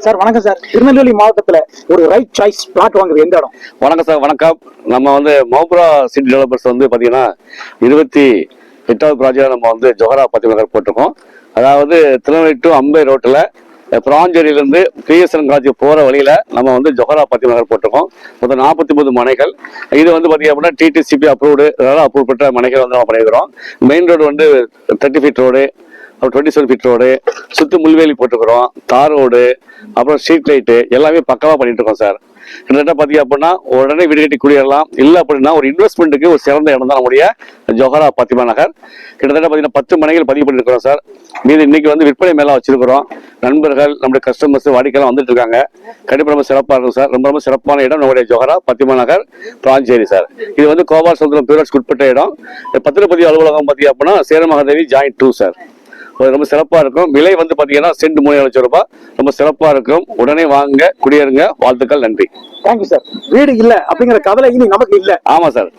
Sir வணக்கம் sir. Tirunelveli மாவட்டத்துல ஒரு ரைட் சாய்ஸ் பிளாட் வாங்குறது எந்த இடம்? வணக்கம் சார். வணக்கம். நம்ம வந்து மௌப்ரா சிட்டி டெவலப்பர்ஸ் வந்து பாத்தீங்கன்னா 28வது ப்ராஜெக்ட் நம்ம வந்து ஜொஹரா பத்தி நகர் போட்டிருக்கோம். அதாவது திருநெல்வேலி டு அம்பை ரோட்ல பிராஞ்சேரியில இருந்து பிஎஸ்என் காலேஜ் போற வழியில நம்ம வந்து ஜொஹரா பத்தி நகர் போட்டிருக்கோம். மொத்தம் 49 மனைகள். இது வந்து பாத்தீங்க அப்படின்னா டிடிசிபி அப்ரூவ்டு, அதாவது அப்ரூவ் பெற்ற மனைகள் வந்து நம்ம பண்ணிக்கிறோம். மெயின் ரோடு வந்து 30 ஃபீட் ரோடு, அப்புறம் 27 ஃபீட் ரோடு, சுத்து முள்வேலி போட்டுக்கிறோம், தார் ரோடு, அப்புறம் ஸ்ட்ரீட் லைட்டு எல்லாமே பக்கவா பண்ணிட்டு இருக்கோம் சார். கிட்டத்தட்ட பாத்தீங்க அப்படின்னா உடனே வீடு கட்டி குடியேறலாம். இல்லை அப்படின்னா ஒரு இன்வெஸ்ட்மெண்ட்டுக்கு ஒரு சிறந்த இடம் தான் நம்முடைய ஜொஹரா பாத்திமா நகர். கிட்டத்தட்ட பாத்தீங்கன்னா 10 மனைகள் பதிவு பண்ணிருக்கிறோம் சார். மீது இன்னைக்கு வந்து விற்பனை மேல வச்சிருக்கிறோம். நண்பர்கள், நம்முடைய கஸ்டமர்ஸ், வாடிக்கையாளர் வந்துட்டு இருக்காங்க. கண்டிப்பா ரொம்ப சிறப்பா இருக்கும் சார். ரொம்ப ரொம்ப சிறப்பான இடம் நம்முடைய ஜொஹரா பாத்திமா நகர் பிராஞ்சேரி சார். இது வந்து கோபால் சமுத்திரம் பியூரட்ஸ் உட்பட்ட இடம். பத்திரப்பதிவு அலுவலகம் பாத்தீங்க அப்படின்னா சேரமகாதேவி ஜாயிண்ட் 2 சார். ரொம்ப சிறப்பா இருக்கும். விலை வந்து பாத்தீங்கன்னா சென்ட் 3 லட்சம் ரூபாய். ரொம்ப சிறப்பா இருக்கும். உடனே வாங்க, குடியேறுங்க. வாழ்த்துக்கள். நன்றி. Thank you sir. வீடு இல்ல அப்படிங்கிற கவலை இனி நமக்கு இல்ல. ஆமா சார்.